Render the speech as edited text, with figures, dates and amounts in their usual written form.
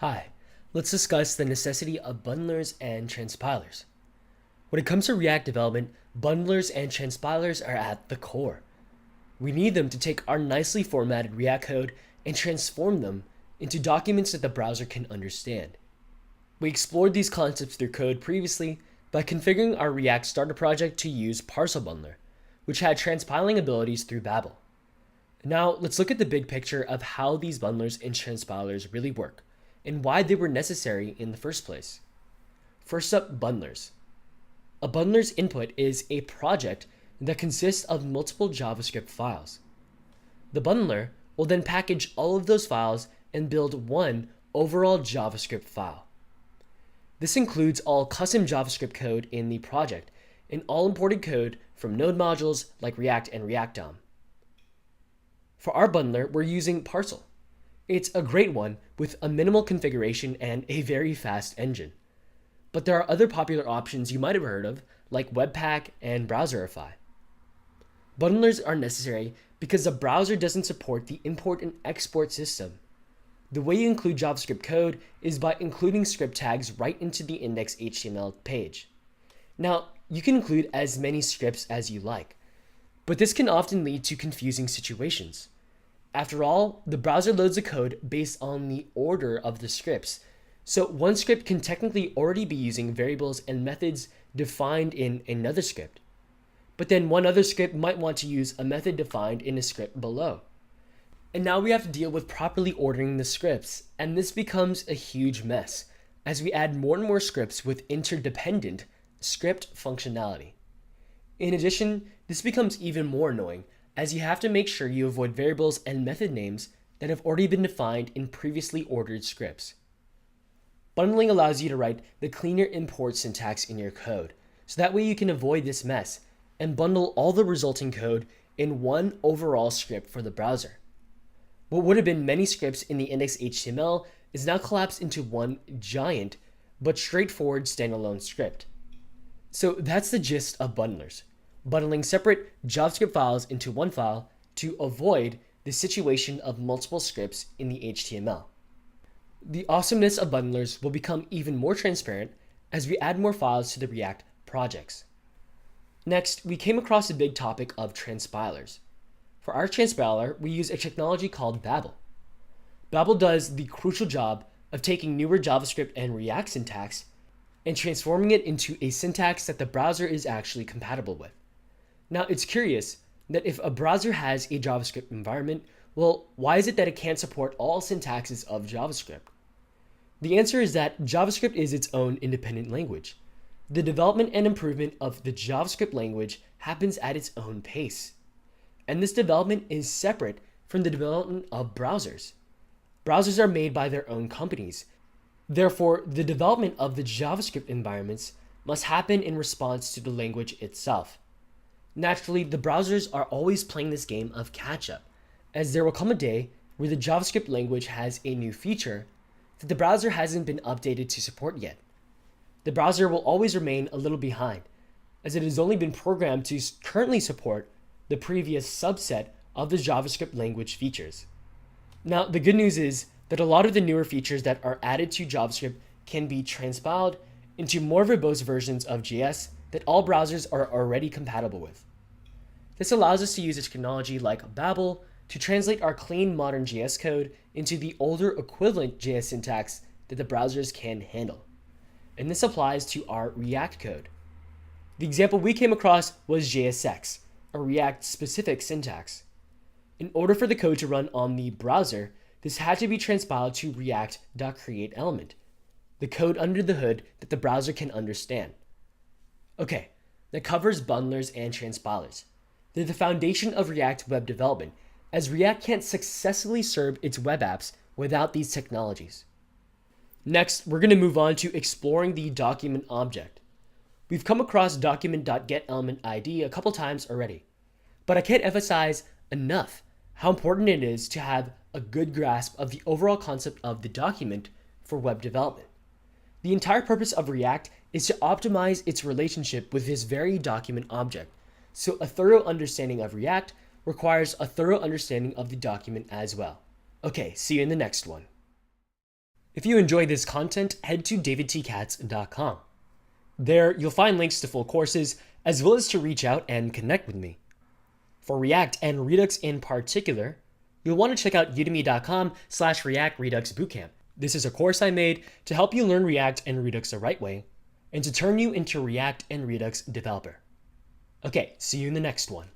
Hi, let's discuss the necessity of bundlers and transpilers. When it comes to React development, bundlers and transpilers are at the core. We need them to take our nicely formatted React code and transform them into documents that the browser can understand. We explored these concepts through code previously by configuring our React starter project to use Parcel Bundler, which had transpiling abilities through Babel. Now, let's look at the big picture of how these bundlers and transpilers really work and why they were necessary in the first place. First up, bundlers. A bundler's input is a project that consists of multiple JavaScript files. The bundler will then package all of those files and build one overall JavaScript file. This includes all custom JavaScript code in the project and all imported code from node modules like React and React DOM. For our bundler, we're using Parcel. It's a great one with a minimal configuration and a very fast engine. But there are other popular options you might have heard of, like Webpack and Browserify. Bundlers are necessary because the browser doesn't support the import and export system. The way you include JavaScript code is by including script tags right into the index.html page. Now, you can include as many scripts as you like, but this can often lead to confusing situations. After all, the browser loads the code based on the order of the scripts, so one script can technically already be using variables and methods defined in another script. But then one other script might want to use a method defined in a script below. And now we have to deal with properly ordering the scripts, and this becomes a huge mess as we add more and more scripts with interdependent script functionality. In addition, this becomes even more annoying as you have to make sure you avoid variables and method names that have already been defined in previously ordered scripts. Bundling allows you to write the cleaner import syntax in your code, so that way you can avoid this mess and bundle all the resulting code in one overall script for the browser. What would have been many scripts in the index.html is now collapsed into one giant but straightforward standalone script. So that's the gist of bundlers, bundling separate JavaScript files into one file to avoid the situation of multiple scripts in the HTML. The awesomeness of bundlers will become even more transparent as we add more files to the React projects. Next, we came across the big topic of transpilers. For our transpiler, we use a technology called Babel. Babel does the crucial job of taking newer JavaScript and React syntax and transforming it into a syntax that the browser is actually compatible with. Now, it's curious that if a browser has a JavaScript environment, well, why is it that it can't support all syntaxes of JavaScript? The answer is that JavaScript is its own independent language. The development and improvement of the JavaScript language happens at its own pace. And this development is separate from the development of browsers. Browsers are made by their own companies. Therefore, the development of the JavaScript environments must happen in response to the language itself. Naturally, the browsers are always playing this game of catch-up, as there will come a day where the JavaScript language has a new feature that the browser hasn't been updated to support yet. The browser will always remain a little behind, as it has only been programmed to currently support the previous subset of the JavaScript language features. Now, the good news is that a lot of the newer features that are added to JavaScript can be transpiled into more verbose versions of JS that all browsers are already compatible with. This allows us to use a technology like Babel to translate our clean modern JS code into the older equivalent JS syntax that the browsers can handle. And this applies to our React code. The example we came across was JSX, a React-specific syntax. In order for the code to run on the browser, this had to be transpiled to React.createElement, the code under the hood that the browser can understand. Okay, that covers bundlers and transpilers. They're the foundation of React web development, as React can't successfully serve its web apps without these technologies. Next, we're going to move on to exploring the document object. We've come across document.getElementID a couple times already, but I can't emphasize enough how important it is to have a good grasp of the overall concept of the document for web development. The entire purpose of React is to optimize its relationship with this very document object, so a thorough understanding of React requires a thorough understanding of the document as well. Okay, see you in the next one. If you enjoyed this content, head to davidtkatz.com. There, you'll find links to full courses, as well as to reach out and connect with me. For React and Redux in particular, you'll want to check out udemy.com/React Redux Bootcamp. This is a course I made to help you learn React and Redux the right way, and to turn you into React and Redux developer. Okay, see you in the next one.